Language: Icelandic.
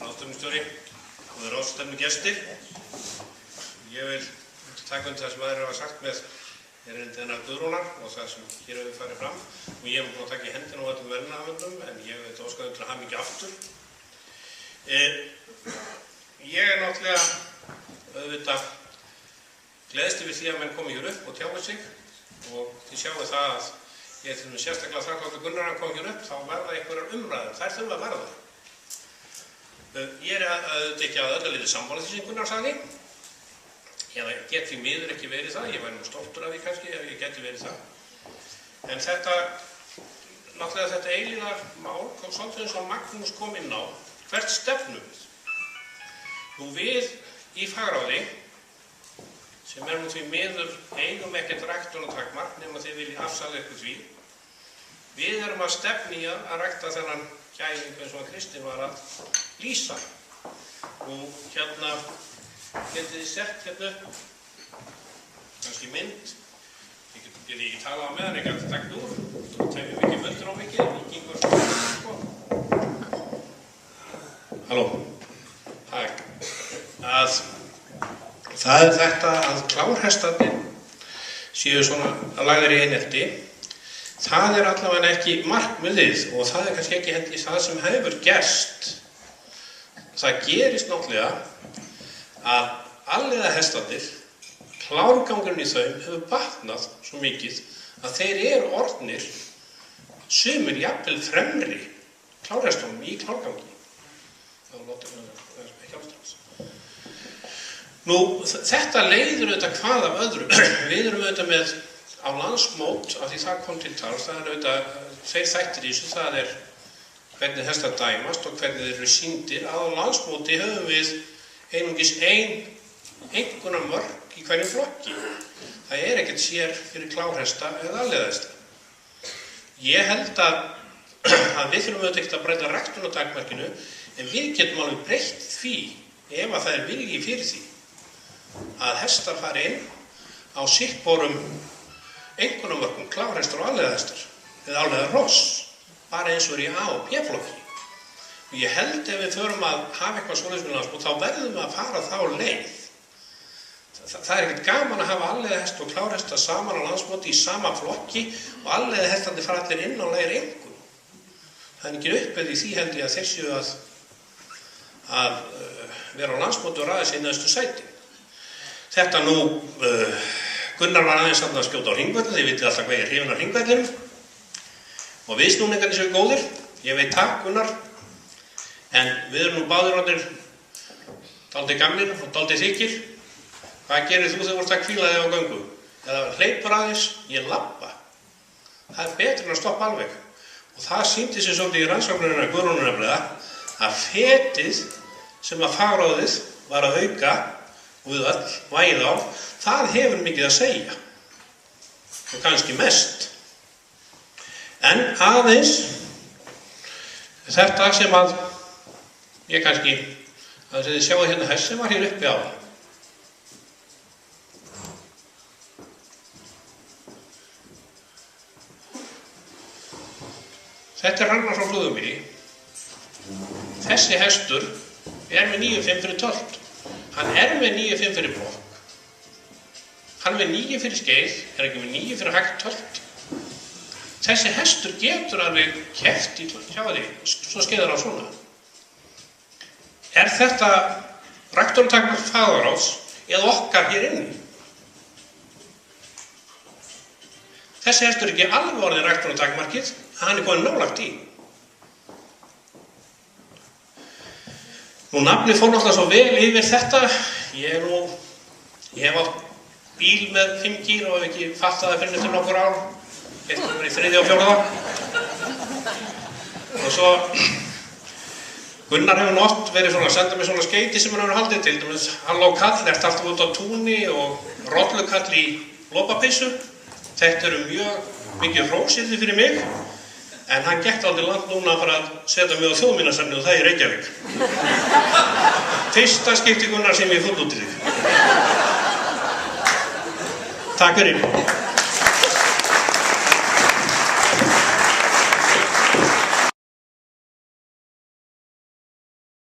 Ráðstefnustjóri, góðir ráðstefnugestir. Ég vil taka undir það sem aðrir hafa sagt með erindi hennar Guðrúnar og það sem hér hefur farið fram. Og ég hef búin að taka í hendina á öllum verðlaunahöfundum en ég veit óskaði til að hafa mikið aftur. Ég náttúrulega auðvitað gleðst yfir því að menn komi hér upp og tjáu sig og þið sjáu það að ég til dæmis sérstaklega þakklátur Gunnar að koma hér upp, þá verða einhverjar umræður. Þær þurfa að verða. Ég auðvitað ekki að öllu leyti sammála því sem Gunnar sagði. Ég get því miður ekki verið það, ég væri nú stoltur af því kannski ef ég geti verið það. En náttúrulega þetta eilíða mál kom svolítið eins og Magnús kom inn á. Hvert stefnum við? Nú við í fagráði, sem nú því miður eigum ekkert ræktunartakmark nema þið viljið afsala ykkur því. Við erum að stefna í að rækta þennan gæðing eins og Kristinn var að lýsa. Og hérna getið þið sett hérna upp kannski mynd. Ég get ekki talað á meðan, ég gæti takt úr. Þá tæmum við ekki möldur á mikið, vikingur sko. Halló. Takk. Það er þetta að klárhestarnir séu svona lagðir í einelti. Það er allavega ekki markmiðið og það er kannski ekki heldur það sem hefur gerst. Það gerist náttúrulega að alliðahestarnir, klárgangurinn í þeim hefur batnað svo mikið að þeir eru orðnir sumir jafnvel fremri klárhestunum í klárgangi. Nú, þetta leiðir auðvitað hvað af öðru. Við erum auðvitað með á landsmót, af því það kom til tals, það er auðvitað tveir þættir í þessu, það er hvernig hestar dæmast og hvernig þeir eru sýndir. Á landsmóti höfum við einungis einkunnamörk í hverju flokki. Það er ekkert sér fyrir klárhesta eða alliðahesta. Ég held að við þurfum auðvitað ekkert að breyta ræktunartakmarkinu, en við getum alveg breytt því ef að það er vilji fyrir því að hestar fari inn á sittborum einkunnamörkum, klárhestar og alliðahestar eða alliðahross, bara eins og í A og B-flokki. Og ég held ef við förum að hafa eitthvað svoleiðis með landsmót, þá verðum við að fara þá leið. Það er ekkert gaman að hafa alliðahest og klárhesta saman á landsmóti í sama flokki og alliðahestandi fara allir inn á lægri einkunn. Það er ekki uppið í því held ég að þeir séu að vera á landsmóti og raða sér í neðstu sæti. Þetta nú, Gunnar var aðeins að skjóta á hringvöllum, þið vitið alltaf hvað ég er hrifinn af hringvellinum. Og viðsnúningarnir séu góðir, ég veit það, Gunnar. En við erum nú báðir orðnir dálítið gamlir og dálítið þykir. Hvað gerir þú þegar þú ert að hvíla þig á göngu? Eða hleypur aðeins, ég labba. Það er betur en að stoppa alveg. Og það sýndi sér svolítið í rannsóknirinn af Guðrúnu nefnilega að fetið sem að fagráðið var að auka og við öll vægið á, það hefur mikið að segja. Og kannski mest. En aðeins þetta sem að ég kannski, að þið sjáu hérna hest sem var hér uppi á. Þetta er Ragnar frá Flúðumýri. Þessi hestur er með 9,5 fyrir tölt. Hann er með 9,5 fyrir blokk. Hann er með 9 fyrir skeið, er ekki með 9 fyrir hægt tölt. Þessi hestur getur alveg keppt í, sjáu því, svo skeiðar á svona. Er þetta ræktunartakmark fagráðs eða okkar hér inni? Þessi hestur er ekki alveg orðið ræktunartakmarkið, hann er kominn nálægt í. Nú nafnið fór náttúrulega svo vel yfir þetta. Ég hef átt bíl með 5 gír og hef ekki fattað það fyrir til nokkur ár. Þetta var í 3. og 4. Og svo Gunnar hefur oft verið svona að senda mér svona skeyti sem hann hefur haldið til dæmis. Halló kall, ert alltaf út á túni og rollukall í lopapeysu. Þetta eru mjög mikið hrósyrði fyrir mig. En hann gekk aldrei langt núna að fara að setja mig á þjóðminjasafnið og það í Reykjavík. Fyrsta skipti Gunnar sem ég fór út í þig. Takk fyrir.